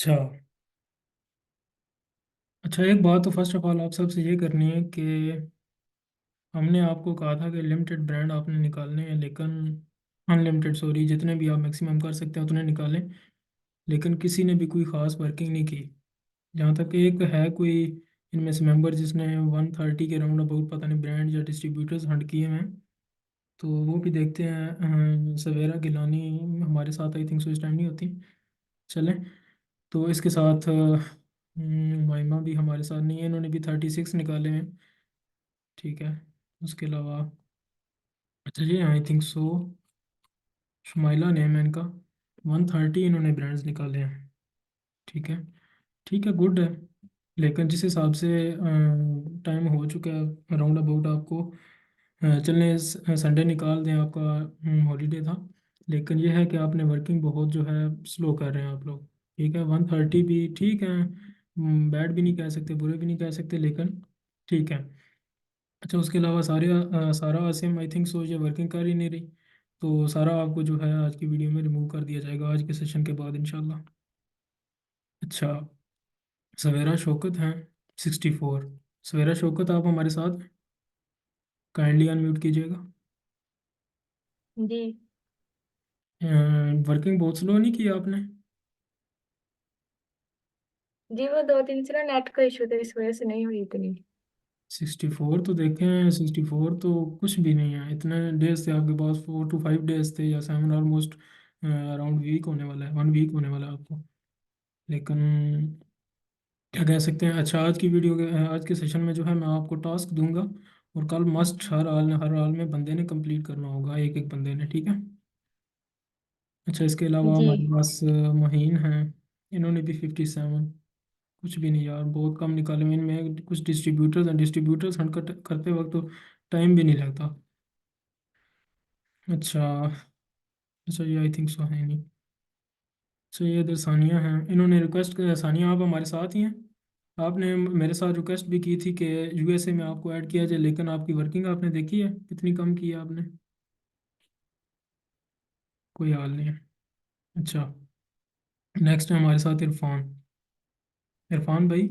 अच्छा। अच्छा, एक बात तो फर्स्ट ऑफ ऑल आप सबसे ये करनी है कि हमने आपको कहा था कि लिमिटेड ब्रांड आपने निकालने हैं, लेकिन अनलिमिटेड, सॉरी, जितने भी आप मैक्सिमम कर सकते हैं उतने निकालें। लेकिन किसी ने भी कोई ख़ास वर्किंग नहीं की। जहाँ तक एक है कोई इनमें से मेंबर जिसने 130 के राउंड अबाउट पता नहीं ब्रांड या डिस्ट्रीब्यूटर्स हंट किए हैं, तो वो भी देखते हैं। सवेरा गिलानी हमारे साथ आई थिंक सो इस टाइम नहीं होती। चलें। तो इसके साथ माइमा भी हमारे साथ नहीं है, इन्होंने भी 36 निकाले हैं। ठीक है। उसके अलावा अच्छा जी, I think so Shumaila name है इनका, 130 इन्होंने ब्रांड्स निकाले हैं। ठीक है। ठीक है, गुड है। लेकिन जिस हिसाब से टाइम हो चुका है राउंड अबाउट, आपको चलने संडे निकाल दें, आपका हॉलीडे था। लेकिन यह है कि आपने वर्किंग बहुत जो है स्लो कर रहे हैं आप लोग। ठीक है, 130 भी ठीक है। बैड भी नहीं कह सकते, बुरे भी नहीं कह सकते, लेकिन ठीक है। अच्छा, उसके अलावा सारा आसिम आई थिंक सो ये वर्किंग कर ही नहीं रही। तो सारा आपको जो है आज की वीडियो में रिमूव कर दिया जाएगा आज के सेशन के बाद इंशाल्लाह। अच्छा। सवेरा शौकत हैं 64। सवेरा शौकत, आप हमारे साथ काइंडली अनम्यूट कीजिएगा। जी। वर्किंग बहुत स्लो नहीं की आपने? जी, वो दो दिन से ना नेट का इशू था, इस वजह से नहीं हुई इतनी। 64 तो देखें, 64 तो कुछ भी नहीं है। इतने डेज थे आपके पास, 4 to 5 डेज थे या 7 ऑलमोस्ट। अराउंड वीक होने वाला है, 1 वीक होने वाला है आपको। लेकिन क्या कह सकते हैं। अच्छा, आज के सेशन में जो है मैं आपको टास्क दूंगा, और कल मस्ट हर हाल में बंदे ने कंप्लीट करना होगा, एक एक बंदे ने। ठीक है। अच्छा, इसके अलावा जी। हमारे पास महीन हैं, इन्होंने भी 57। कुछ भी नहीं यार, बहुत कम निकाले हुए इनमें। कुछ डिस्ट्रीब्यूटर्स हैं, डिस्ट्रीब्यूटर्स हंट करते वक्त तो टाइम भी नहीं लगता। अच्छा। अच्छा, ये आई थिंक सो है नहीं। अच्छा, ये इधर सानिया हैं, इन्होंने रिक्वेस्ट किया। सानिया, आप हमारे साथ ही हैं। आपने मेरे साथ रिक्वेस्ट भी की थी कि यूएसए में आपको ऐड किया जाए, लेकिन आपकी वर्किंग आपने देखी है कितनी कम की है आपने। कोई हाल नहीं है। अच्छा। नेक्स्ट है हमारे साथ इरफान। इरफान भाई।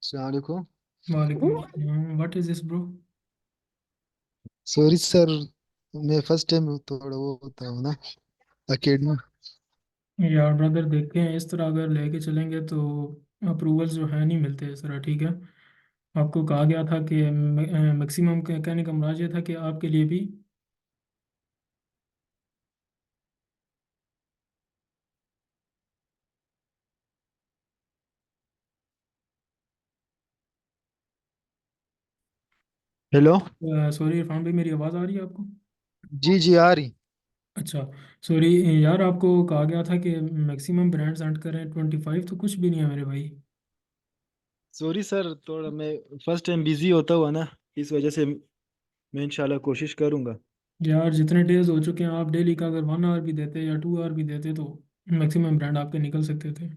सलामकुम। वालेकुम अस्सलाम, what is this bro? Sorry sir, मैं फर्स्ट टाइम थोड़ा वो होता हूँ ना अकेडमी। यार ब्रदर, देखें इस तरह अगर लेके चलेंगे तो अप्रूवल्स जो है नहीं मिलते इस तरह। ठीक है। आपको कहा गया था कि मैक्सिमम कहने का मुराद ये था कि आपके लिए भी। हेलो। सॉरी इरफान भाई, मेरी आवाज़ आ रही है आपको? जी जी आ रही। अच्छा। सॉरी यार, आपको कहा गया था कि मैक्सिमम ब्रांड्स ऐड करें 25, तो कुछ भी नहीं है मेरे भाई। सॉरी सर, थोड़ा मैं फर्स्ट टाइम बिजी होता हुआ ना, इस वजह से मैं इंशाल्लाह कोशिश करूंगा। यार जितने डेज हो चुके हैं, आप डेली का अगर 1 आवर भी देते या 2 आवर भी देते तो मैक्सिमम ब्रांड आपके निकल सकते थे।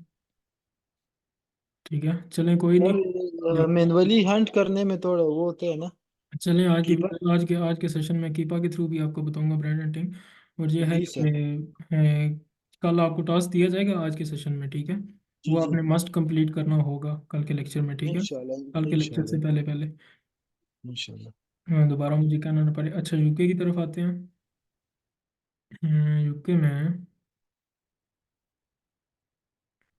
ठीक है, चलें कोई नहीं। और देखते हैं। मैनुअली हंट करने में थोड़ा वो होता है ना। चलें, आज की कीपर। वीडियो आज के सेशन में कीपा के थ्रू भी आपको बताऊंगा ब्रांड हंटिंग। और ये है जी कि सर। कल आपको टास्क दिया जाएगा आज के सेशन में। ठीक है। जी वो जी। आपने मस्ट कंप्लीट करना होगा कल के लेक्चर में। ठीक है। कल इंशाल्लाह के लेक्चर से इंशाल्लाह पहले पहले इंशाल्लाह। दोबारा मुझे कहना ना पड़े। अच्छा, यूके की तरफ आते हैं। यूके में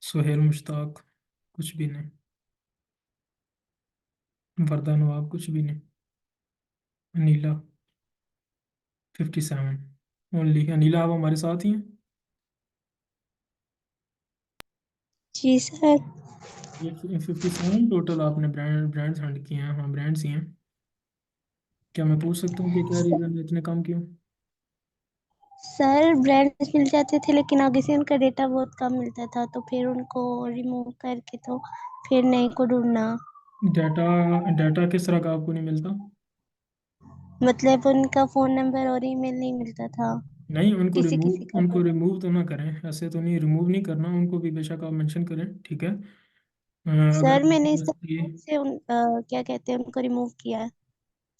सुहेल मुश्ताक, कुछ भी नहीं। वरदा नवाब, कुछ भी नहीं। अनीला, 57 ओनली। अनीला, आप हमारे साथ ही हैं? जी सर। ये 57 टोटल आपने ब्रांड्स हंट किए हैं? हाँ, ब्रांड्स ही हैं। क्या मैं पूछ सकता हूँ कि क्या रीज़न है इतने कम क्यों? सर ब्रांड्स मिल जाते थे, लेकिन आगे से उनका डेटा बहुत कम मिलता था, तो फिर उनको रिमूव करके तो फिर नए को ढूंढना। डाटा डाटा किस तरह का आपको नहीं मिलता? मतलब उनका फोन नंबर और ईमेल नहीं मिलता था, नहीं, किसी किसी का तो। उनको रिमूव तो ना करें, ऐसे तो नहीं, रिमूव नहीं करना उनको भी, बेशक आप मेंशन करें। ठीक है। अगर सर मैंने इस ये से क्या कहते हैं, उनको रिमूव किया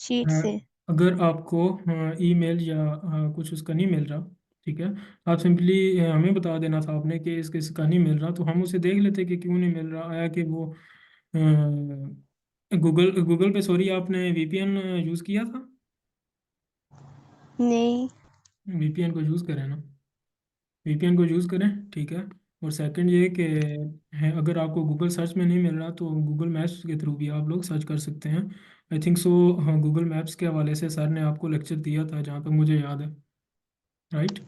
शीट अ, से। अगर आपको ईमेल या कुछ उसका नहीं मिल रहा, ठीक है। आप सिंपली हमें बता देना था आपने कि इसका नहीं मिल रहा, तो हम उसे देख लेते कि क्यों नहीं मिल रहा। आया कि वो गूगल गूगल पे, सॉरी, आपने वीपीएन यूज़ किया था? नहीं। वीपीएन को यूज़ करें ना, वीपीएन को यूज़ करें, ठीक है। और सेकंड ये कि है, अगर आपको गूगल सर्च में नहीं मिल रहा तो गूगल मैप्स के थ्रू भी आप लोग सर्च कर सकते हैं। आई थिंक सो, हाँ, गूगल मैप्स के हवाले से सर ने आपको लेक्चर दिया था जहाँ तक मुझे याद है, राइट?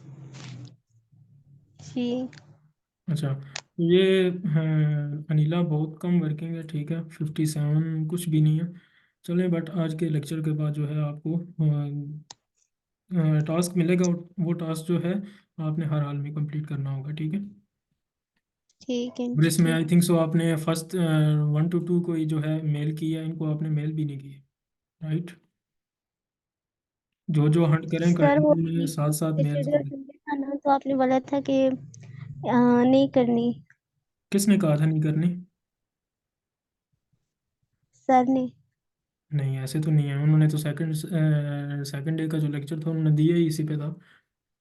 जी। अच्छा, तो ये अनिला बहुत कम वर्किंग है, ठीक है, 57 कुछ भी नहीं है। चलें, बट आज के लेक्चर के बाद जो है आपको टास्क मिलेगा, वो टास्क जो है आपने हर हाल में कंप्लीट करना होगा, ठीक है। ठीक है और इसमें जी। आई थिंक सो आपने फर्स्ट 1 to 2 कोई जो है मेल किया, इनको आपने मेल भी नहीं किए, राइट? जो जो हंट करें सर वो कंटिन्यू में साथ साथ मेल्स सैटरडे और करें। संडे था ना, तो आपने बोला था कि नहीं करनी। किसने कहा था नहीं करनी? सर ने। नहीं, ऐसे तो नहीं है, उन्होंने तो सेकंड डे का जो लेक्चर था उन्होंने दिया ही इसी पे था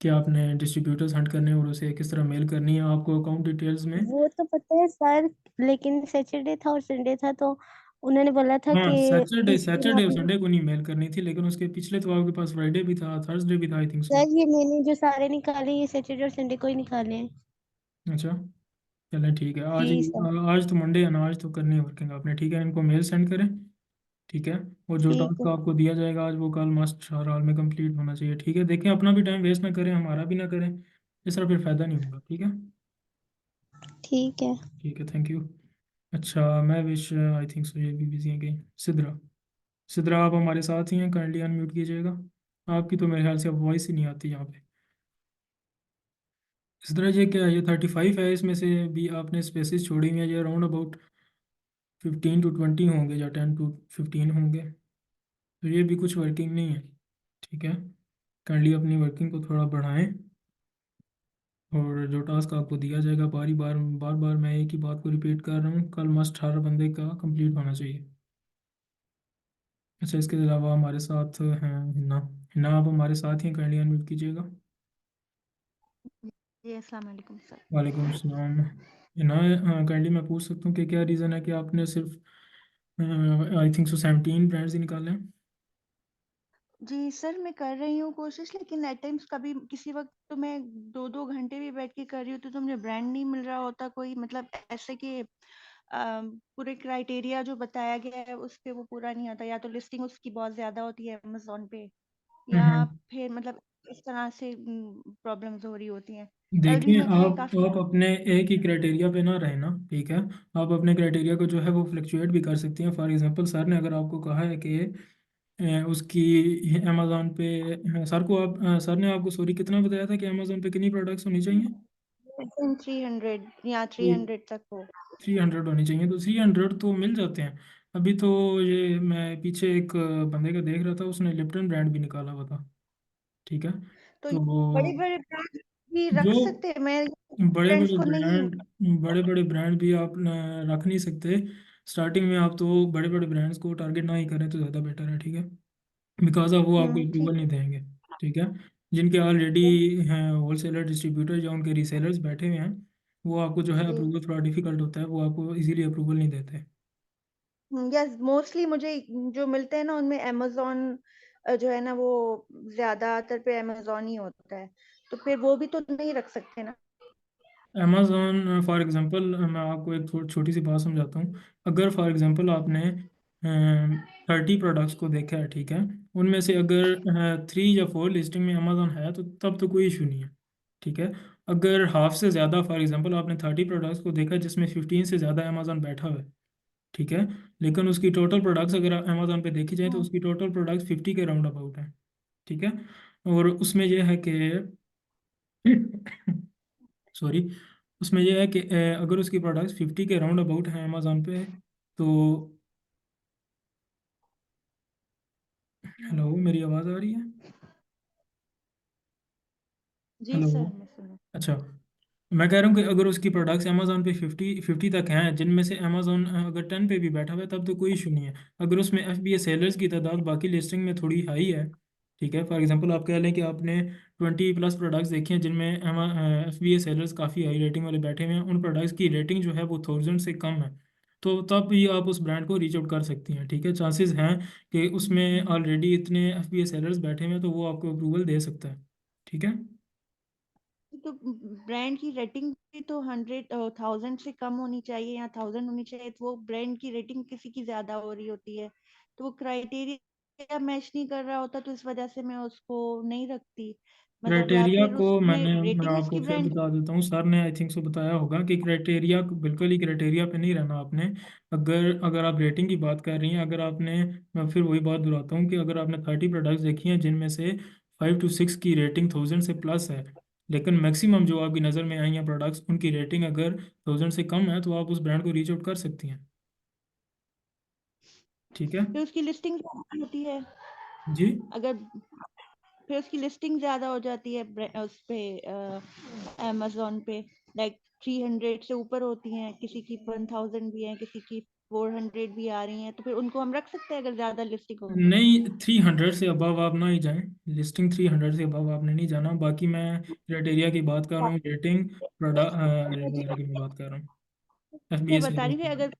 कि आपने डिस्ट्रीब्यूटर्स हंट करने हैं और उसे किस तरह मेल करनी है आपको अकाउंट डिटेल्स में। वो तो पता है सर, लेकिन सैटरडे था और संडे था, तो उन्होंने बोला था हाँ, कि सैटरडे इस दिन सैटरडे और आपने। संडे को नहीं मेल करनी थी, लेकिन उसके पिछले तो आपके पास फ्राइडे भी था, थर्सडे भी था, आई थिंक सो। सर ये मैंने जो सारे निकाले, ये सैटरडे और संडे को ही निकाले हैं। अच्छा, चलें, ठीक है। आज जी ही सर। आज तो मंडे है ना, आज तो करनी है वर्किंग आपने, ठीक है। इनको मेल सेंड करें, ठीक है। और जो ठीक टास्क है। आपको दिया जाएगा आज, वो कल मस्ट हर हाल में कंप्लीट होना चाहिए, ठीक है। देखें, अपना भी टाइम वेस्ट ना करें, हमारा भी ना करें, इस तरह फिर फायदा नहीं होगा, ठीक है। ठीक है। ठीक है, थैंक यू। अच्छा, मैं विश, आई थिंक सो ये भी बिजी हैं कहीं। सिद्रा, सिद्रा आप हमारे साथ ही हैं, काइंडली अनम्यूट कीजिएगा। आपकी तो मेरे ख्याल से अब वॉइस ही नहीं आती यहाँ पे। सिद्रा, ये क्या है? ये 35 है, इसमें से भी आपने स्पेसिस छोड़ी हुई है, ये अराउंड अबाउट 15 to 20 होंगे या 10 to 15 होंगे, तो ये भी कुछ वर्किंग नहीं है, ठीक है। काइंडली अपनी वर्किंग को थोड़ा बढ़ाएं, और जो टास्क आपको दिया जाएगा, बार बार मैं एक ही बात को रिपीट कर रहा हूँ, कल मस्ट हर बंदे का कंप्लीट होना चाहिए। अच्छा, इसके अलावा हमारे साथ हैं हिना। हिना, आप हमारे साथ ही, काइंडली अनम्यूट कीजिएगा। जी अस्सलाम वालेकुम सर। वालेकुम सलाम। हिना, काइंडली मैं पूछ सकता हूँ कि क्या रीज़न है कि आपने सिर्फ आई थिंक सो 17 ब्रांड्स ही निकाले हैं? जी सर, मैं कर रही हूँ कोशिश, लेकिन एट टाइम्स कभी किसी वक्त तो मैं 2-2 घंटे भी बैठ के कर रही हूँ तो मुझे ब्रांड नहीं मिल रहा होता कोई, मतलब ऐसे कि पूरे क्राइटेरिया जो बताया गया है उस पे वो पूरा नहीं आता, या तो लिस्टिंग उसकी बहुत ज़्यादा होती है अमेज़न पे, या हम्म। फिर मतलब इस तरह से प्रॉब्लम्स हो रही होती हैं। कल भी देखिए, मैं काफ़ी। आप अपने एक ही क्राइटेरिया पे ना रहे ना, ठीक है। आप अपने क्राइटेरिया को जो है वो फ्लक्चुएट भी कर सकती हैं। फॉर एग्जांपल, सर ने अगर आपको कहा है कि उसकी अमेज़ोन पे, सर ने आपको, सॉरी, कितना बताया था कि अमेज़ोन पे कितनी प्रोडक्ट्स होनी चाहिए? 300 या तो 300 तक हो। 300 होनी चाहिए, तो 300 तो मिल जाते हैं। अभी तो ये मैं पीछे एक बंदे का देख रहा था, उसने लिप्टन ब्रांड भी निकाला हुआ था, ठीक है। तो तो बड़े बड़े ब्रांड भी जो रख सकते हैं, मैं बड़े फ्रेंड्स बड़े को नहीं। ब्रांड बड़े बड़े ब्रांड भी आप रख नहीं सकते स्टार्टिंग में। आप तो बड़े बड़े ब्रांड्स को टारगेट ना ही करें तो ज़्यादा बेटर है, ठीक है। बिकॉज अब वो आपको ठीक। अप्रूवल नहीं देंगे, ठीक है। जिनके ऑलरेडी हैं होलसेलर, डिस्ट्रीब्यूटर या उनके रीसेलर्स बैठे हुए हैं, वो आपको जो है जी। अप्रूवल थोड़ा डिफिकल्ट होता है, वो आपको इजीली अप्रूवल नहीं देते। यस, मोस्टली मुझे जो मिलते हैं ना उनमें अमेज़न जो है ना वो ज़्यादातर पे अमेज़न ही होता है, तो फिर वो भी तो नहीं रख सकते ना? अमेज़ॉन फॉर एग्जांपल, मैं आपको एक छोटी सी बात समझाता हूँ। अगर फॉर एग्जांपल आपने 30 प्रोडक्ट्स को देखा है, ठीक है, उनमें से अगर 3 या 4 लिस्टिंग में अमेज़ॉन है, तो तब तो कोई इशू नहीं है, ठीक है। अगर हाफ से ज़्यादा, फॉर एग्जांपल आपने 30 प्रोडक्ट्स को देखा जिसमें 15 से ज़्यादा अमेज़ॉन बैठा हुआ है, ठीक है, लेकिन उसकी टोटल प्रोडक्ट्स अगर अमेज़ॉन पे देखी जाए तो हुँ। उसकी टोटल प्रोडक्ट्स 50 के राउंड अबाउट है, ठीक है। और उसमें यह है कि सॉरी, उसमें यह है कि अगर उसकी प्रोडक्ट्स 50 के राउंड अबाउट हैं अमेज़ॉन पे, तो हुँ। हेलो, मेरी आवाज़ आ रही है? जी हेलो। सर, मैं सुना। अच्छा, मैं कह रहा हूँ कि अगर उसकी प्रोडक्ट्स अमेज़ॉन पे 50 तक हैं, जिनमें से अमेज़ॉन अगर 10 पे भी बैठा हुआ है, तब तो कोई इशू नहीं है। अगर उसमें FBA सेलर्स की तादाद बाकी लिस्टिंग में थोड़ी हाई है, ठीक है, फॉर एग्जांपल आप कह लें कि आपने 20+ प्रोडक्ट्स देखे हैं जिनमें FBA सेलर्स काफ़ी हाई रेटिंग वाले बैठे हुए हैं, उन प्रोडक्ट्स की रेटिंग जो है वो 1000 से कम है, तो तब भी आप उस ब्रांड को रीच आउट कर सकती हैं। ठीक है, चांसेस हैं कि उसमें ऑलरेडी इतने FBA सेलर्स बैठे हुए हैं, तो वो आपको अप्रूवल दे सकता है। ठीक है, तो ब्रांड की रेटिंग भी तो 1000 से कम होनी चाहिए या 1000 होनी चाहिए, तो वो ब्रांड की रेटिंग किसी की ज्यादा हो रही होती है, तो वो क्राइटेरिया मैच नहीं कर रहा होता, तो इस वजह से मैं उसको नहीं रखती, मतलब या क्राइटेरिया फिर को उसमें मैं रेटिंग आपको उसकी फिर ब्रांड। बता देता हूँ, सर ने आई थिंक सो बताया होगा कि क्राइटेरिया, बिल्कुल ही क्राइटेरिया पे नहीं रहना आपने। अगर अगर आप रेटिंग की बात कर रही हैं, अगर आपने, मैं फिर वही बात दोहराता हूँ कि अगर आपने 30 प्रोडक्ट्स देखी हैं जिनमें से 5 to 6 की रेटिंग 1000 से प्लस है, लेकिन मैक्सिमम जो आपकी नज़र में आई हैं प्रोडक्ट्स, उनकी रेटिंग अगर 1000 से कम है, तो आप उस ब्रांड को रीच आउट कर सकती हैं। ठीक है फिर उसकी लिस्टिंग होती है, जी। अगर फिर उसकी लिस्टिंग ज्यादा हो जाती है उस पे अमेजोन पे, लाइक 300 से ऊपर होती हैं, किसी की 1000 भी है, किसी की 400 भी आ रही हैं, तो फिर उनको हम रख सकते हैं अगर ज्यादा लिस्टिंग हो तो। नहीं, 300 से अबव आप ना ही जाएं, लिस्टिंग 300 से अबव आपने नहीं जाना। बाकी मैं क्राइटेरिया की बात कर रहा हूँ, रेटिंग, प्रोडक्ट वगैरह की मैं बात कर रहा हूँ, मैं FBA बता सेलर्स रही थी की। अगर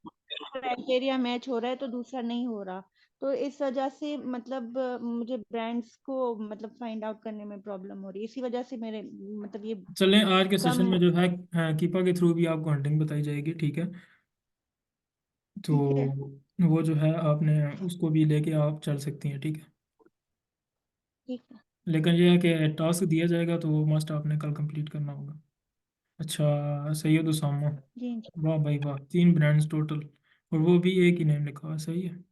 क्राइटेरिया मैच हो रहा है तो दूसरा नहीं हो रहा, तो इस वजह से मतलब मुझे ब्रांड्स को मतलब फाइंड आउट करने में प्रॉब्लम हो रही है, इसी वजह से मेरे मतलब ये चलें, आज के सेशन कम। में जो है कीपा के थ्रू भी आपको हंटिंग बताई जाएगी। ठीक है, तो ठीक है। वो जो है आपने उसको भी लेके आप चल सकती हैं। ठीक है, ठीक है। लेकिन ये है कि टास्क दिया जाएगा तो वो मस्ट आपने कल कंप्लीट करना होगा। अच्छा, सैयद उसामा, जी। वाह भाई वाह, 3 ब्रांड्स टोटल, और वो भी एक ही नेम लिखा हुआ है, सही है।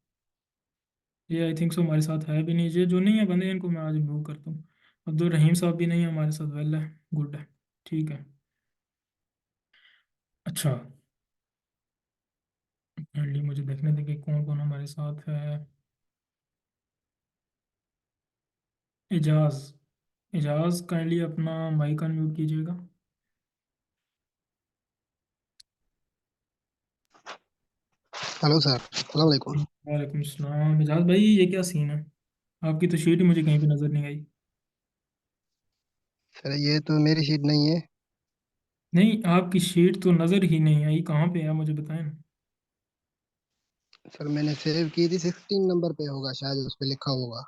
ये आई थिंक सो हमारे साथ है भी नहीं, ये जो नहीं है बंदे इनको मैं आज रिमूव करता हूँ। अब्दुल रहीम साहब भी नहीं है हमारे साथ, वेल है, गुड है। ठीक है, अच्छा, काइंडली मुझे देखने देंगे कौन कौन हमारे साथ है। एजाज, एजाज काइंडली अपना माइक अनम्यूट कीजिएगा। हेलो सर, अस्सलाम वालेकुम। वालेकुम सलाम। एजाज भाई, ये क्या सीन है? आपकी तो शीट ही मुझे कहीं पे नज़र नहीं आई। सर ये तो मेरी शीट नहीं है। नहीं, आपकी शीट तो नज़र ही नहीं आई, कहाँ पे है मुझे बताएं ना। सर मैंने सेव की थी, 16 नंबर पे होगा शायद, उस पे लिखा होगा।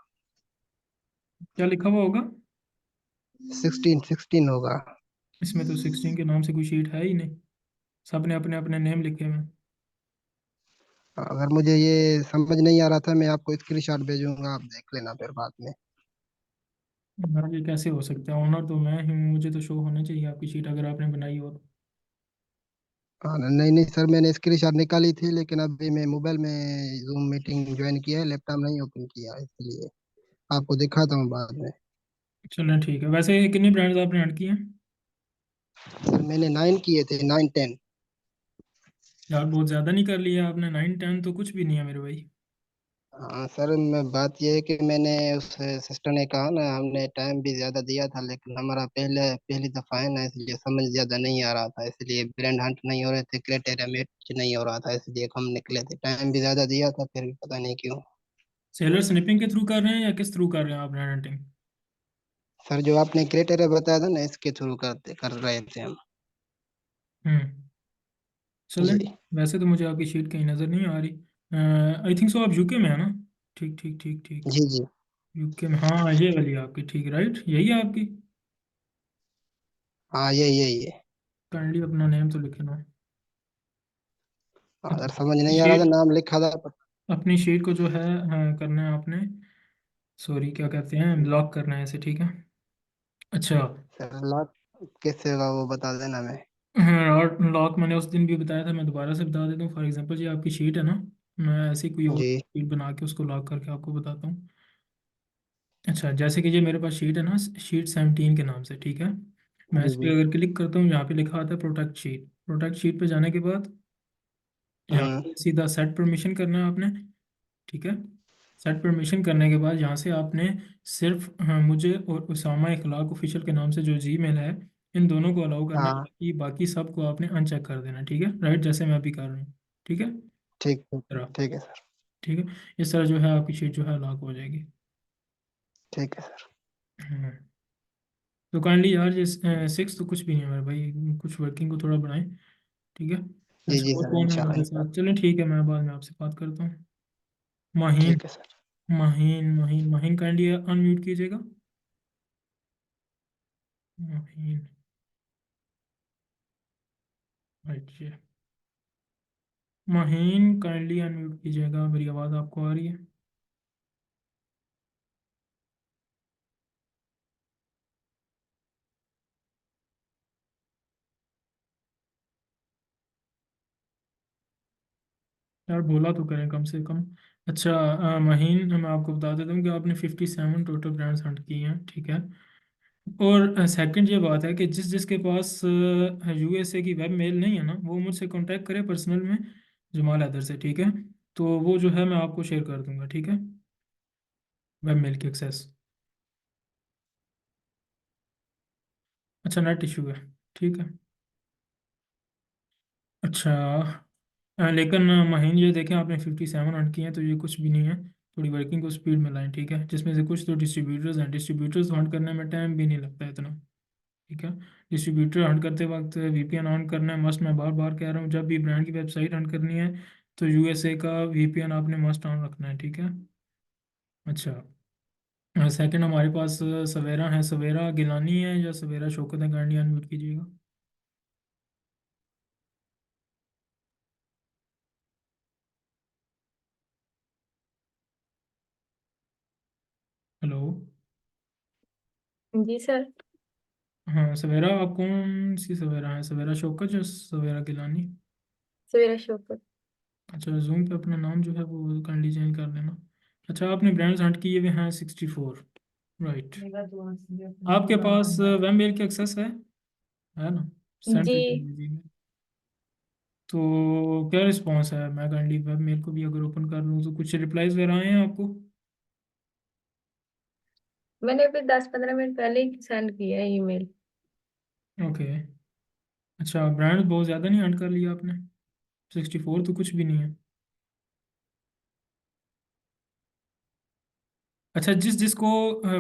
क्या लिखा हुआ होगा? 16 होगा। इसमें तो 16 के नाम से कोई शीट है ही नहीं, सब ने अपने अपने नेम लिखे हुए हैं। अगर मुझे ये समझ नहीं आ रहा था, मैं आपको स्क्रीनशॉट भेजूंगा, आप देख लेना फिर बाद में। हाँ, ये कैसे हो सकता है? ऑनर तो मैं ही हूँ, मुझे तो शो होना चाहिए आपकी शीट अगर आपने बनाई हो तो। हाँ नहीं नहीं सर, मैंने स्क्रीनशॉट निकाली थी, लेकिन अभी मैं मोबाइल में जूम मीटिंग ज्वाइन किया है, लैपटॉप नहीं ओपन किया, इसलिए आपको दिखाता हूँ बाद में। चलें ठीक है, वैसे कितनी ब्रांड्स आपने ऐड की हैं? सर मैंने 9 किए थे, 9 10। यार बहुत ज़्यादा नहीं कर लिया आपने, 9 10 तो कुछ भी नहीं है मेरे भाई। हाँ सर, मैं बात ये है कि मैंने उस सिस्टर ने कहा ना, हमने टाइम भी ज्यादा दिया था, लेकिन हमारा पहली दफा है ना, इसलिए समझ ज्यादा नहीं आ रहा था, इसलिए ब्रांड हंट नहीं हो रहे थे, क्राइटेरिया मैच नहीं हो रहा था, इसलिए हम निकले थे। टाइम भी ज्यादा दिया था, फिर भी पता नहीं क्यों। सेलर स्निपिंग के थ्रू कर रहे हैं या किस थ्रू कर रहे हैं आप ब्रांड हंटिंग? सर जो आपने क्राइटेरिया बताया था ना, इसके थ्रू कर रहे थे हम। हम्म, चलें, जी वैसे तो मुझे आपकी शीट कहीं नज़र नहीं आ रही। आई थिंक सो आप यूके में है ना? ठीक ठीक ठीक ठीक, जी जी। यूके में, हाँ ये वाली आपकी, ठीक, राइट, यही है आपकी। हाँ यही है। काइंडली अपना नेम तो लिखे ना। हाँ, अच्छा, सर समझ नहीं आ रहा था, शीट, नाम लिखा था अपनी शीट को जो है, हाँ, करना है आपने, सॉरी क्या कहते हैं, लॉक करना है ऐसे, ठीक है। अच्छा, सर लॉक कैसे होगा वो बता देना मैं। हाँ, और लॉक मैंने उस दिन भी बताया था, मैं दोबारा से बता देता हूँ। फॉर एग्जांपल ये आपकी शीट है ना, मैं ऐसी कोई और जी शीट बना के उसको लॉक करके आपको बताता हूँ। अच्छा, जैसे कि ये मेरे पास शीट है ना, शीट 17 के नाम से, ठीक है। मैं जी इस पर जी। अगर क्लिक करता हूँ, यहाँ पे लिखा आता है प्रोटेक्ट शीट। प्रोटेक्ट शीट पे जाने के बाद यहाँ हम्म। पे सीधा सेट परमिशन करना है आपने। ठीक है, सेट परमिशन करने के बाद यहाँ से आपने सिर्फ, हाँ, मुझे और उसामा इखलाक ऑफिशियल के नाम से जो जीमेल है, इन दोनों को अलाउ करना है, हाँ बाकी बाकी सब को आपने अनचेक कर देना। ठीक है, राइट, जैसे मैं अभी कर रहा हूँ। ठीक है, ठीक तरह, ठीक है सर। ठीक है, इस तरह जो है आपकी शीट जो है लॉक हो जाएगी। ठीक है सर। हाँ। तो काइंडली यार ये 6 तो कुछ भी नहीं है मेरे भाई, कुछ वर्किंग को थोड़ा बढ़ाएं। ठीक है। जी अच्छा जी और सर, कौन है इंशाल्लाह हमारे इंशाल्लाह। साथ? चलें ठीक है, मैं बाद में आपसे बात करता हूँ। माहीन। ठीक है sir. Maheen Maheen Maheen kindly unmute कीजिएगा। माहीन। अच्छा। माहीन काइंडली अनम्यूट कीजिएगा, मेरी आवाज़ आपको आ रही है? यार बोला तो करें कम से कम। अच्छा महीन, मैं आपको बता देता हूँ कि आपने 57 टोटल ब्रांड्स हंट किए हैं, ठीक है। और सेकंड ये बात है कि जिस जिसके पास यूएसए की वेब मेल नहीं है ना, वो मुझसे कांटेक्ट करे पर्सनल में, जमाल हैदर से, ठीक है। तो वो जो है मैं आपको शेयर कर दूंगा, ठीक है, वेब मेल की एक्सेस। अच्छा नेट इशू है, ठीक है। अच्छा लेकिन महीन ये देखें, आपने 57 हंट किए हैं तो ये कुछ भी नहीं है। थोड़ी वर्किंग को स्पीड में लाएं, ठीक है। जिसमें से कुछ तो डिस्ट्रीब्यूटर्स हैं, डिस्ट्रीब्यूटर्स हंट करने में टाइम भी नहीं लगता है इतना, ठीक है। डिस्ट्रीब्यूटर हंट करते वक्त वीपीएन ऑन करना है मस्ट, मैं बार बार कह रहा हूँ। जब भी ब्रांड की वेबसाइट हंट करनी है तो यूएसए का वीपीएन आपने मस्ट ऑन रखना है, ठीक है। अच्छा सेकंड हमारे पास सवेरा है। सवेरा गिलानी है या सवेरा शौकत है? गांडी अनम्यूट कीजिएगा। हेलो। जी सर। हाँ सवेरा, आप कौन सी सवेरा है? सवेरा शौकत या सवेरा गिलानी? सवेरा शोपत। अच्छा जूम पे अपना नाम जो है वो काइंडली चेंज कर लेना। अच्छा आपने ब्रांड्स हंट किए हुए हैं 64, राइट। आपके पास वेब मेल की एक्सेस है ना? सेंड जी। तो क्या रिस्पॉन्स है? मैं काइंडली वेब मेल को भी अगर ओपन कर लूँ तो कुछ रिप्लाईज वगैरह आए हैं आपको? मैंने अभी 10-15 मिनट पहले ही सेंड किया है ईमेल। ओके। अच्छा ब्रांड बहुत ज़्यादा नहीं हंट कर लिया आपने? 64 तो कुछ भी नहीं है। अच्छा जिस जिसको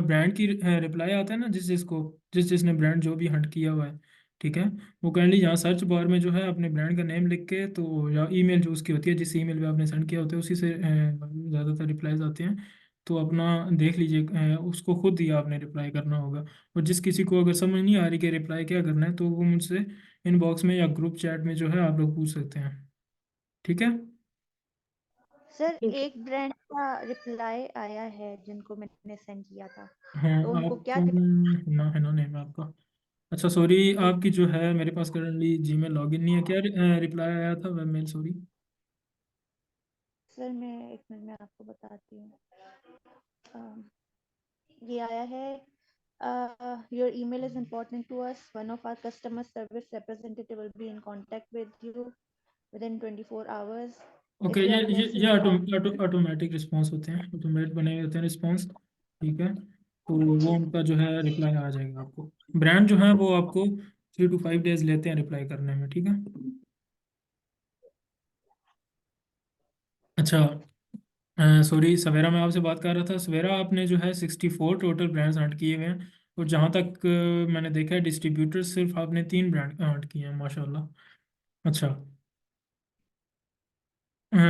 ब्रांड की रिप्लाई आता है ना, जिस जिसको, जिस जिसने ब्रांड जो भी हंट किया हुआ है, ठीक है, वो काइंडली यहाँ सर्च बार में जो है अपने ब्रांड का नेम लिख के, तो या ईमेल जो उसकी होती है, जिस ईमेल पे आपने सेंड किया होता है उसी से ज़्यादातर रिप्लाईज आते हैं। तो अपना देख लीजिए, उसको खुद ही आपने रिप्लाई करना होगा। और जिस किसी को अगर समझ नहीं आ रही कि रिप्लाई क्या करना है, तो वो मुझसे इनबॉक्स में या ग्रुप चैट में जो है आप लोग पूछ सकते हैं, ठीक है। सर ठीक है। एक ब्रांड का रिप्लाई आया है जिनको मैंने सेंड किया था, हाँ तो उनको आप क्या कौन? है ना नेम है आपका? अच्छा सॉरी, जी आपकी जो है मेरे पास करंटली जीमेल लॉगिन नहीं है क्या? रिप्लाई आया था वेब मेल, सॉरी। सर, मैं एक मिनट में आपको बताती हूँ। अम, ये आया है, your email is important to us, one of our customer service representative will be in contact with you within 24 hours. Okay if you ये आर ये ये प्लेसिंग ऑटोमेटिक रिस्पॉन्स होते हैं, ऑटोमेट बने हुए होते हैं रिस्पॉन्स, ठीक है। तो वो उनका जो है रिप्लाई आ जाएगा आपको। ब्रांड जो है वो आपको 3 to 5 डेज लेते हैं रिप्लाई करने में, ठीक है। अच्छा सॉरी सवेरा, मैं आपसे बात कर रहा था। सवेरा आपने जो है 64 टोटल ब्रांड्स हंट किए हुए हैं। और जहाँ तक मैंने देखा है डिस्ट्रीब्यूटर सिर्फ आपने 3 ब्रांड हंट किए हैं, माशाल्लाह। अच्छा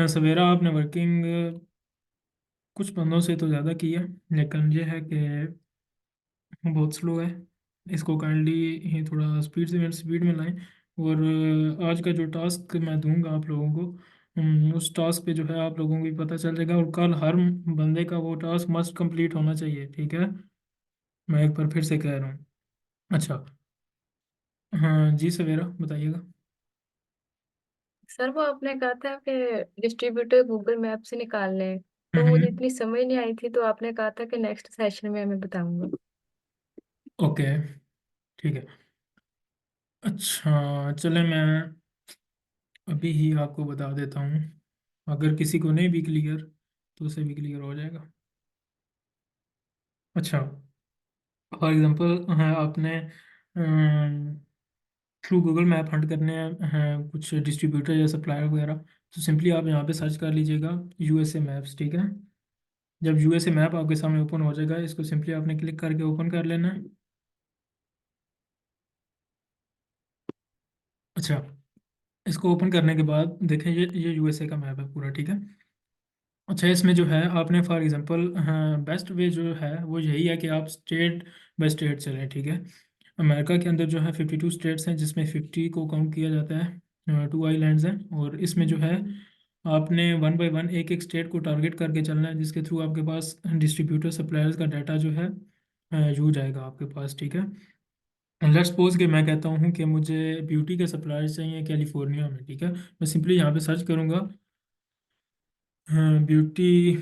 सवेरा आपने वर्किंग कुछ बंदों से तो ज़्यादा की है, लेकिन ये है कि बहुत स्लो है। इसको काइंडली ही थोड़ा स्पीड में लाएं। और आज का जो टास्क मैं दूंगा आप लोगों को, उस टास्क पे जो है आप लोगों को भी पता चल जाएगा। और कल हर बंदे का वो टास्क मस्ट कंप्लीट होना चाहिए, ठीक है। मैं एक बार फिर से कह रहा हूँ। अच्छा हाँ जी सवेरा बताइएगा। सर वो आपने कहा था कि डिस्ट्रीब्यूटर गूगल मैप से निकालने हैं, तो मुझे हम्म। इतनी समझ नहीं आई थी, तो आपने कहा था कि नेक्स्ट सेशन में मैं बताऊंगा। ओके ठीक है। अच्छा चले मैं अभी ही आपको बता देता हूँ। अगर किसी को नहीं भी क्लियर तो उसे भी क्लियर हो जाएगा। अच्छा फॉर एग्जांपल है आपने थ्रू गूगल मैप हंट करने हैं कुछ डिस्ट्रीब्यूटर या सप्लायर वगैरह, तो सिंपली आप यहाँ पे सर्च कर लीजिएगा यूएसए मैप्स, ठीक है। जब यूएसए मैप आपके सामने ओपन हो जाएगा, इसको सिंपली आपने क्लिक करके ओपन कर लेना है। अच्छा, इसको ओपन करने के बाद देखें, ये यूएसए का मैप है पूरा, ठीक है। अच्छा, इसमें जो है आपने फॉर एग्जांपल, बेस्ट वे जो है वो यही है कि आप स्टेट बाय स्टेट चलें, ठीक है। अमेरिका के अंदर जो है 52 स्टेट्स हैं, जिसमें 50 को काउंट किया जाता है, 2 आइलैंड्स हैं, और इसमें जो है आपने वन बाय वन एक एक स्टेट को टारगेट करके चलना है, जिसके थ्रू आपके पास डिस्ट्रीब्यूटर सप्लायर्स का डाटा जो है यूज आएगा आपके पास, ठीक है। लेट्स सपोज कि मैं कहता हूँ कि मुझे ब्यूटी के सप्लायर्स चाहिए कैलिफोर्निया में, ठीक है। मैं सिंपली यहाँ पे सर्च करूँगा ब्यूटी।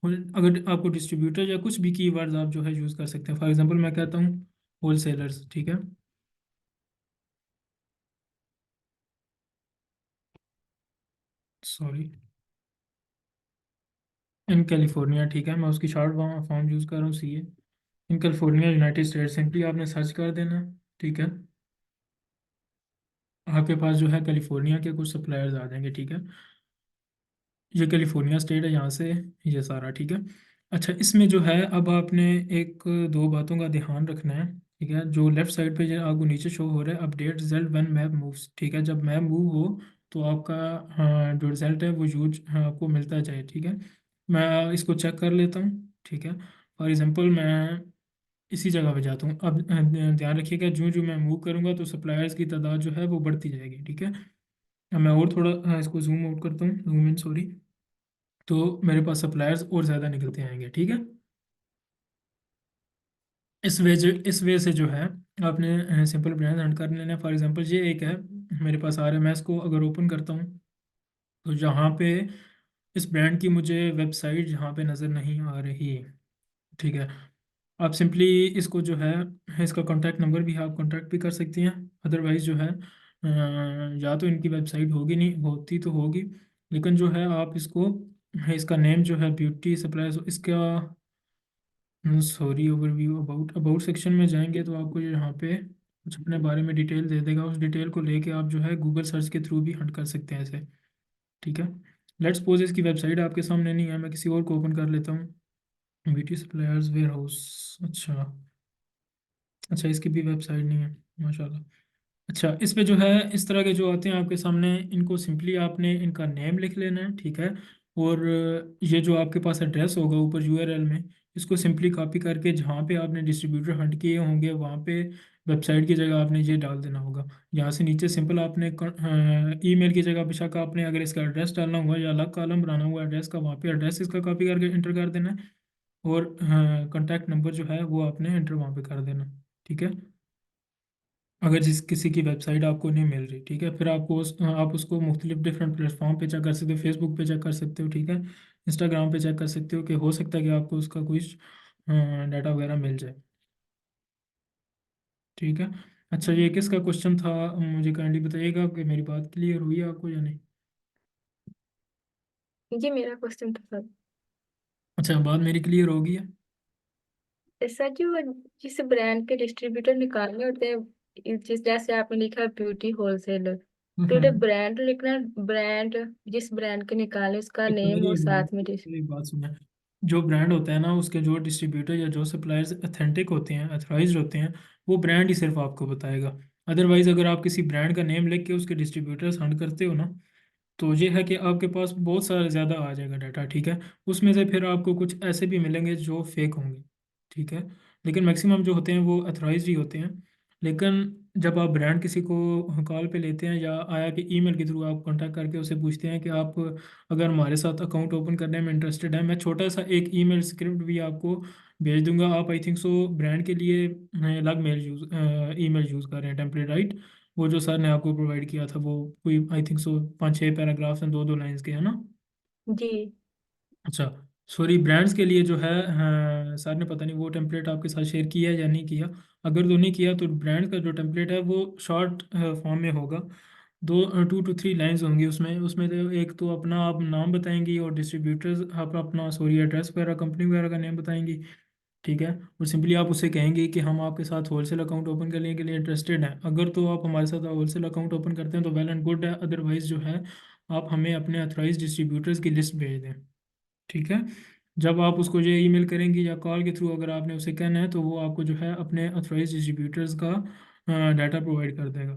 अगर आपको डिस्ट्रीब्यूटर या कुछ भी कीवर्ड्स आप जो है यूज़ कर सकते हैं। फॉर एग्जांपल मैं कहता हूँ होलसेलर्स, ठीक है, सॉरी, इन कैलिफोर्निया, ठीक है। मैं उसकी शॉर्ट फॉर्म यूज़ कर रहा हूँ, CA, in California United states. Simply आपने सर्च कर देना, ठीक है। आपके पास जो है कैलिफोर्निया के कुछ सप्लायर्स आ जाएंगे, ठीक है। ये कैलिफोर्निया स्टेट है यहाँ से, ये सारा, ठीक है। अच्छा, इसमें जो है अब आपने एक दो बातों का ध्यान रखना है, ठीक है। जो लेफ्ट साइड पे जो आपको नीचे शो हो रहा है, update result when map moves, ठीक है। जब मैप मूव हो तो आपका जो रिजल्ट है वो यूज आपको मिलता जाए, ठीक है। मैं इसको चेक कर लेता हूँ, ठीक है। फॉर एग्जांपल मैं इसी जगह पे जाता हूँ। अब ध्यान रखिएगा, जो जो मैं मूव करूँगा तो सप्लायर्स की तादाद जो है वो बढ़ती जाएगी, ठीक है। अब मैं और थोड़ा इसको जूम आउट करता हूँ, जूम इन, सॉरी। तो मेरे पास सप्लायर्स और ज़्यादा निकलते आएंगे, ठीक है। इस वे से जो है आपने सिंपल ब्रांड हंट कर लेना है। फॉर एग्जांपल ये एक है मेरे पास आ रहा है, मैं इसको अगर ओपन करता हूँ तो यहाँ पे इस ब्रांड की मुझे वेबसाइट यहाँ पे नज़र नहीं आ रही, ठीक है। आप सिंपली इसको जो है, इसका कॉन्टैक्ट नंबर भी आप कॉन्टैक्ट भी कर सकती हैं। अदरवाइज़ जो है या तो इनकी वेबसाइट होगी, नहीं होती तो होगी, लेकिन जो है आप इसको, इसका नेम जो है ब्यूटी सप्लायर्स, इसका सॉरी, ओवरव्यू, अबाउट सेक्शन में जाएंगे तो आपको यहाँ पे कुछ अपने बारे में डिटेल दे देगा। उस डिटेल को लेके आप जो है गूगल सर्च के थ्रू भी हंट कर सकते हैं ऐसे, ठीक है। लेट्स सपोज इसकी वेबसाइट आपके सामने नहीं है, मैं किसी और को ओपन कर लेता हूँ। ब्यूटी सप्लायर्स वेयर हाउस, अच्छा। अच्छा, इसकी भी वेबसाइट नहीं है, माशाल्लाह। अच्छा, इस पे जो है इस तरह के जो आते हैं आपके सामने, इनको सिंपली आपने इनका नेम लिख लेना है, ठीक है। और ये जो आपके पास एड्रेस होगा ऊपर यूआरएल में, इसको सिंपली कॉपी करके जहाँ पे आपने डिस्ट्रीब्यूटर हंट किए होंगे वहाँ पे वेबसाइट की जगह आपने ये डाल देना होगा। यहाँ से नीचे सिंपल आपने ईमेल की जगह बेशक आपने अगर इसका एड्रेस डालना हुआ या अलग कॉलम बनाना हुआ एड्रेस का, वहाँ पे एड्रेस इसका कॉपी करके इंटर कर देना है। और कॉन्टैक्ट नंबर जो है वो आपने इंटर वहाँ पे कर देना, ठीक है। अगर जिस किसी की वेबसाइट आपको नहीं मिल रही, ठीक है, फिर आपको आप उसको मुख्तलिफ डिफरेंट प्लेटफॉर्म पे चेक कर सकते हो, फेसबुक पे चेक कर सकते हो, ठीक है। इंस्टाग्राम पे चेक कर सकते हो कि हो सकता है कि आपको उसका कुछ डाटा वगैरह मिल जाए, ठीक है। अच्छा, ये किसका क्वेश्चन था, मुझे काइंडली बताइएगा कि मेरी बात क्लियर हुई है आपको या नहीं। ये मेरा क्वेश्चन था सर। अच्छा, बात मेरी क्लियर हो गई है। सर जी, वो जिस ब्रांड के डिस्ट्रीब्यूटर निकालने होते हैं, जिस जैसे आपने लिखा ब्यूटी होलसेलर, तो ये हम्म। ब्रांड लिखना, ब्रांड जिस ब्रांड के निकाले उसका एक नेम और मेरी साथ में मेरी बात सुना, जो ब्रांड होता है ना, उसके जो डिस्ट्रीब्यूटर या जो सप्लायर्स अथेंटिक होते हैं, अथराइज्ड होते हैं, वो ब्रांड ही सिर्फ आपको बताएगा। अदरवाइज अगर आप किसी ब्रांड का नेम लिख के उसके डिस्ट्रीब्यूटर्स हंट करते हो ना, तो ये है कि आपके पास बहुत सारा ज़्यादा आ जाएगा डाटा, ठीक है। उसमें से फिर आपको कुछ ऐसे भी मिलेंगे जो फेक होंगे, ठीक है। लेकिन मैक्सिमम जो होते हैं वो अथराइज्ड ही होते हैं। लेकिन जब आप ब्रांड किसी को कॉल पे लेते हैं या आया कि ईमेल के थ्रू आप कांटेक्ट करके उससे पूछते हैं कि आप अगर हमारे साथ अकाउंट ओपन करने में इंटरेस्टेड है, मैं छोटा सा एक ईमेल स्क्रिप्ट भी आपको भेज दूंगा। आप आई थिंक सो ब्रांड के लिए अलग मेल यूज़ ईमेल यूज़ कर रहे हैं, टेम्पलेट, राइट। वो जो सर ने आपको प्रोवाइड किया था वो कोई आई थिंक सो 5-6 पैराग्राफ्स हैं, दो दो लाइंस के, है ना। जी। अच्छा, सॉरी, ब्रांड्स के लिए जो है, हाँ, सर ने पता नहीं वो टेम्पलेट आपके साथ शेयर किया है या नहीं किया। अगर तो नहीं किया तो ब्रांड का जो टेम्पलेट है वो शॉर्ट फॉर्म में होगा। 2 to 3 लाइंस होंगी उसमें उसमें तो एक तो अपना आप नाम बताएंगी और डिस्ट्रीब्यूटर्स आप अपना सॉरी एड्रेस वगैरह कंपनी वगैरह का नेम बताएंगी, ठीक है। और सिंपली आप उससे कहेंगे कि हम आपके साथ होलसेल अकाउंट ओपन करने के लिए इंटरेस्टेड हैं। अगर तो आप हमारे साथ होलसेल अकाउंट ओपन करते हैं तो वेल एंड गुड है, अदरवाइज जो है आप हमें अपने अथराइज डिस्ट्रीब्यूटर्स की लिस्ट भेज दें, ठीक है। जब आप उसको ये ईमेल करेंगी या कॉल के थ्रू अगर आपने उसे कहना है, तो वो आपको जो है अपने अथोराइज डिस्ट्रीब्यूटर्स का डाटा प्रोवाइड कर देगा।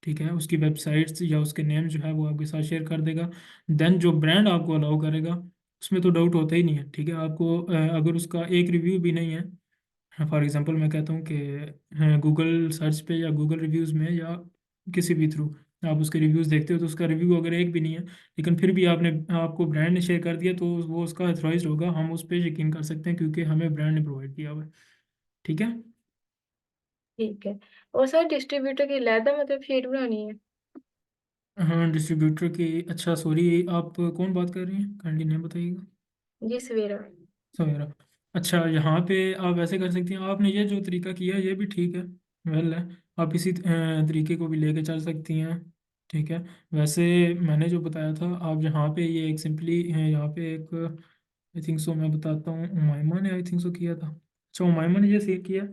ठीक है, उसकी वेबसाइट्स या उसके नेम जो है वो आपके साथ शेयर कर देगा। देन जो ब्रांड आपको अलाउ करेगा उसमें तो डाउट होता ही नहीं है। ठीक है, आपको अगर उसका एक रिव्यू भी नहीं है, फॉर एग्जांपल मैं कहता हूँ कि गूगल सर्च पे या गूगल रिव्यूज़ में या किसी भी थ्रू आप उसके रिव्यूज़ देखते हो, तो उसका रिव्यू अगर एक भी नहीं है, लेकिन फिर भी आपने आपको ब्रांड ने शेयर कर दिया, तो वो उसका अथॉराइज्ड होगा, हम उस पर यकीन कर सकते हैं क्योंकि हमें ब्रांड ने प्रोवाइड किया हुआ है। ठीक है। ठीक है। और सर डिस्ट्रीब्यूटर की अलहदा मतलब शीट बनानी है? हाँ, डिस्ट्रीब्यूटर की, अच्छा सॉरी, आप कौन बात कर रही हैं, काइंडली नेम बताइएगा। जी सवेरा। सवेरा। अच्छा, यहाँ पे आप ऐसे कर सकती हैं, आपने ये जो तरीका किया है ये भी ठीक है, वेल है। आप इसी तरीके को भी लेके चल सकती हैं। ठीक है। वैसे मैंने जो बताया था, आप यहाँ पे ये एक सिंपली यहाँ पे एक, आई थिंक सो मैं बताता हूँ, उमाइमा ने आई थिंक सो किया था। अच्छा, उमाइमा ने ये सही किया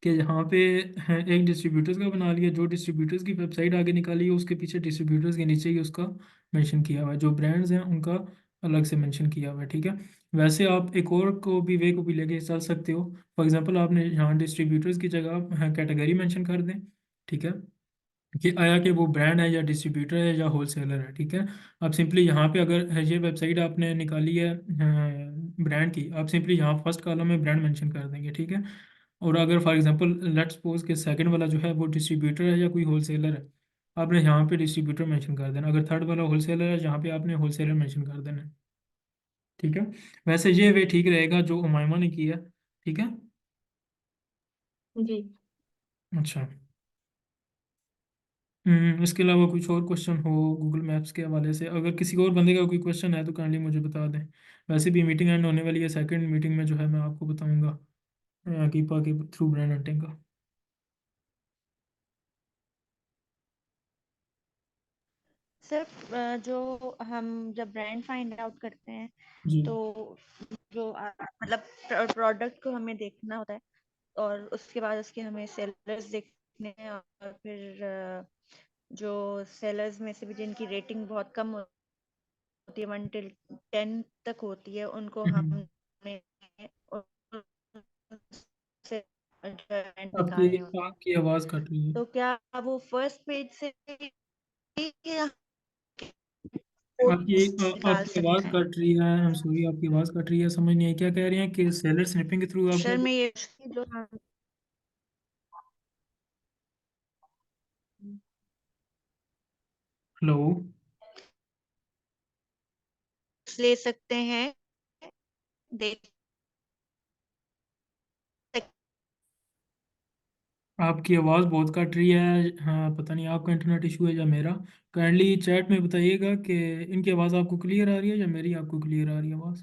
कि यहाँ पे एक डिस्ट्रीब्यूटर्स का बना लिया, जो डिस्ट्रीब्यूटर्स की वेबसाइट आगे निकाली है उसके पीछे डिस्ट्रीब्यूटर्स के नीचे ही उसका मेंशन किया हुआ है, जो ब्रांड्स हैं उनका अलग से मेंशन किया हुआ है। ठीक है। वैसे आप एक और को भी वे को भी लेके चल सकते हो। फॉर एग्जांपल आपने यहाँ डिस्ट्रीब्यूटर्स की जगह कैटेगरी मेंशन कर दें। ठीक है, कि आया कि वो ब्रांड है या डिस्ट्रीब्यूटर है या होलसेलर है। ठीक है। आप सिंपली यहाँ पे अगर ये वेबसाइट आपने निकाली है ब्रांड की, आप सिंपली यहाँ फर्स्ट कॉलम में ब्रांड मेंशन कर देंगे। ठीक है। और अगर फॉर एग्जांपल लेट्स सपोज कि सेकंड वाला जो है वो डिस्ट्रीब्यूटर है या कोई होलसेलर है, आपने यहाँ पे डिस्ट्रीब्यूटर मेंशन कर देना। अगर थर्ड वाला होलसेलर है, यहाँ पे आपने होलसेलर मेंशन कर देना है। ठीक है। वैसे ये वे ठीक रहेगा जो उमायमा ने किया। ठीक है। जी। अच्छा। इसके अलावा कुछ और क्वेश्चन हो गूगल मैप्स के हवाले से, अगर किसी और बंदे का कोई क्वेश्चन है तो काइंडली मुझे बता दें। वैसे भी मीटिंग एंड होने वाली है, सेकंड मीटिंग में जो है मैं आपको बताऊंगा कीपा के थ्रू ब्रांड हंटिंग का। सर जो हम जब ब्रांड फाइंड आउट करते हैं जी। तो जो मतलब प्रोडक्ट को हमें देखना होता है और उसके बाद उसके हमें सेलर्स देखने हैं और फिर जो सेलर्स में से भी जिनकी रेटिंग बहुत कम होती है 1 till 10 तक होती है उनको हम्म। हमने से ब्रांड आपकी निकालने होते हैं। आपकी आवाज़ कट रही है। तो क्या वो फर्स्ट पेज से ही आपकी निकाल आपकी आवाज़ सकते हैं? कट रही है, आई एम सॉरी, आपकी आवाज़ कट रही है, समझ नहीं आई क्या कह रही हैं, कि सेलर स्निपिंग के थ्रू आप क्या सर कर। मैं ये जो हम हेलो। ले सकते हैं देख सकते आपकी आवाज़ बहुत कट रही है, हाँ पता नहीं आपका इंटरनेट इशू है या मेरा। काइंडली चैट में बताइएगा कि इनकी आवाज़ आपको क्लियर आ रही है या मेरी आपको क्लियर आ रही है आवाज़।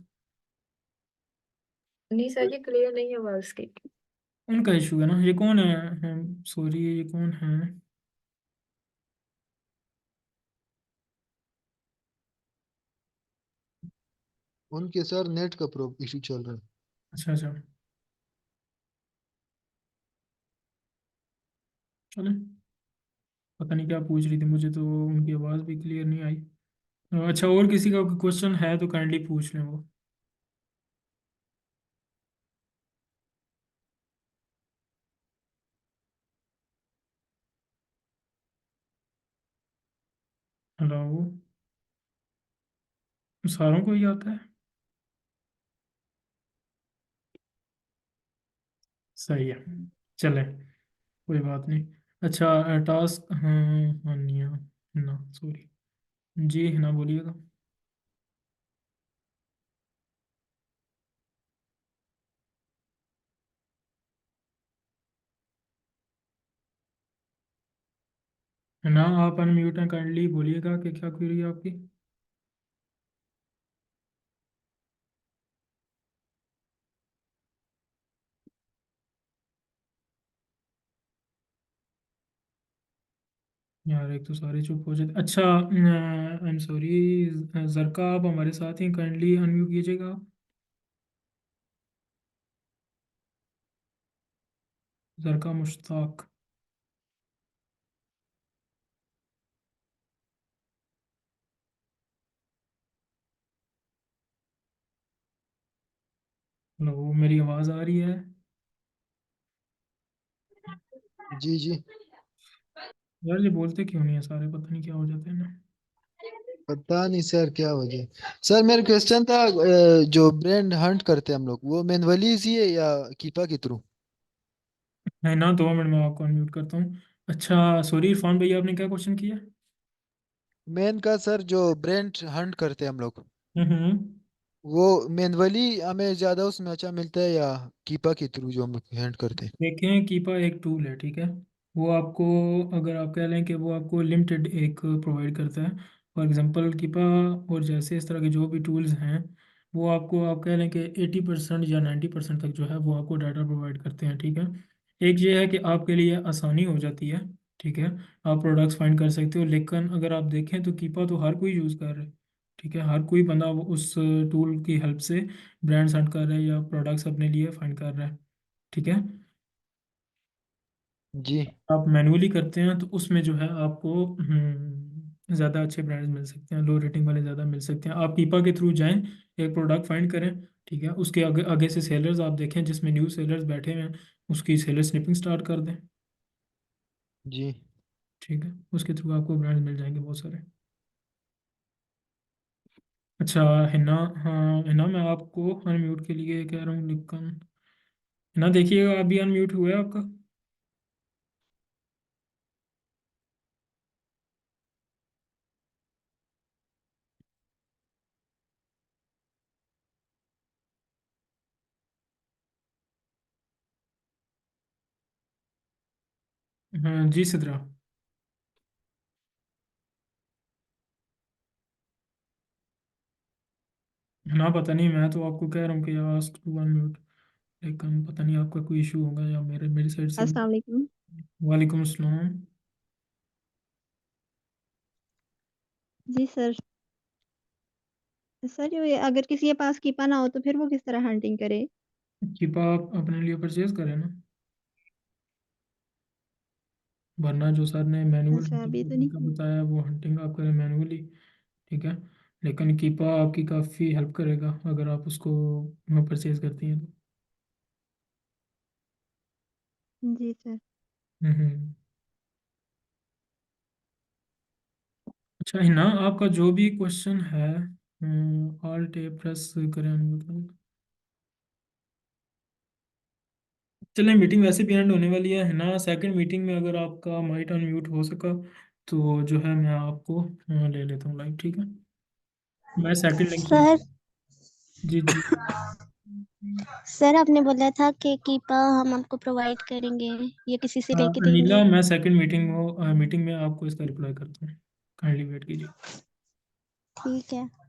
नहीं सर जी क्लियर नहीं है आवाज की। उनका इशू है ना, ये कौन है, सॉरी ये कौन है। उनके सर नेट का प्रो इशू चल रहा है। अच्छा अच्छा, चले, पता नहीं क्या पूछ रही थी, मुझे तो उनकी आवाज़ भी क्लियर नहीं आई। अच्छा, और किसी का क्वेश्चन है तो काइंडली पूछ लें वो। हेलो। सारों को ही आता है, सही है, चले, कोई बात नहीं। अच्छा, टास्क, हाँ, हाँ नहीं हाँ, ना सॉरी, जी ना बोलिएगा। ना, आप अनम्यूट हैं, काइंडली बोलिएगा कि क्या क्वेरी है आपकी। यार एक तो सारे चुप हो जाते, अच्छा आई एम सॉरी, जरका आप हमारे साथ ही, काइंडली अनम्यूट कीजिएगा आप। जरका मुश्ताक। हेलो, मेरी आवाज़ आ रही है? जी जी। यार ये बोलते क्यों नहीं है सारे, पता नहीं क्या हो जाते हैं ना। पता नहीं सर क्या वजह। सर मेरा क्वेश्चन था, जो ब्रांड हंट करते हैं हम लोग, वो मैनुअली ही है या कीपा के थ्रू? है ना, 2 मिनट में आपको अनम्यूट करता हूँ। अच्छा सॉरी इरफान भैया, आपने क्या क्वेश्चन किया? मेन का सर, जो ब्रांड हंट करते हैं हम लोग, हम्म। वो मैनुअली हमें ज्यादा उसमें अच्छा मिलता है या कीपा के थ्रू जो हम हंट करते हैं? देखें, कीपा एक टूल है, ठीक है। वो आपको, अगर आप कह लें कि वो आपको लिमिटेड एक प्रोवाइड करता है। फॉर एग्जांपल कीपा और जैसे इस तरह के जो भी टूल्स हैं, वो आपको, आप कह लें कि 80% या 90% तक जो है वो आपको डाटा प्रोवाइड करते हैं, ठीक है। एक ये है कि आपके लिए आसानी हो जाती है, ठीक है। आप प्रोडक्ट्स फाइंड कर सकते हो, लेकिन अगर आप देखें तो कीपा तो हर कोई यूज़ कर रहा है, ठीक है। हर कोई बंदा वो उस टूल की हेल्प से ब्रांड्स हंट कर रहा है या प्रोडक्ट्स अपने लिए फाइंड कर रहा है, ठीक है। जी आप मैनुअली करते हैं तो उसमें जो है आपको ज़्यादा अच्छे ब्रांड्स मिल सकते हैं, लो रेटिंग वाले ज़्यादा मिल सकते हैं। आप कीपा के थ्रू जाएं, एक प्रोडक्ट फाइंड करें, ठीक है। उसके आगे आगे से सेलर्स आप देखें, जिसमें न्यू सेलर्स बैठे हुए हैं, उसकी सेलर स्निपिंग स्टार्ट कर दें, जी। ठीक है। उसके थ्रू आपको ब्रांड मिल जाएंगे बहुत सारे। अच्छा हिना, हाँ हिना, मैं आपको अनम्यूट के लिए कह रहा हूँ, लेकिन हिना देखिएगा, अभी अनम्यूट हुआ है आपका। हाँ जी सिद्रा। ना पता नहीं, मैं तो आपको कह रहा हूँ कि आस्क टू अनम्यूट, लेकिन पता नहीं आपका कोई इशू होगा या मेरी साइड से। अस्सलाम वालेकुम। वालेकुम अस्सलाम। जी सर। सर ये अगर किसी के पास कीपा ना हो तो फिर वो किस तरह हंटिंग करे? कीपा आप अपने लिए परचेज करें ना, वरना जो सर ने मैनुअल अच्छा हंटिंग अभी तो करने नहीं का की। बताया वो हंटिंग आप करें मैनुअली, ठीक है। लेकिन कीपा आपकी काफ़ी हेल्प करेगा अगर आप उसको परचेज करती हैं तो। जी सर। हम्म। अच्छा हिना, आपका जो भी क्वेश्चन है, ऑल टेप प्रेस करें मतलब। चलें, मीटिंग वैसे भी एंड होने वाली है ना। सेकंड मीटिंग में अगर आपका माइट अनम्यूट हो सका तो जो है मैं आपको ले लेता हूँ लाइव, ठीक है। मैं सेकंड लिंक भेज। सर जी जी। सर आपने बोला था कि कीपा हम आपको प्रोवाइड करेंगे, ये किसी से लेके अनिला, देंगे। मैं सेकंड मीटिंग में आपको इसका रिप्लाई करता हूँ, काइंडली वेट कीजिए। ठीक है।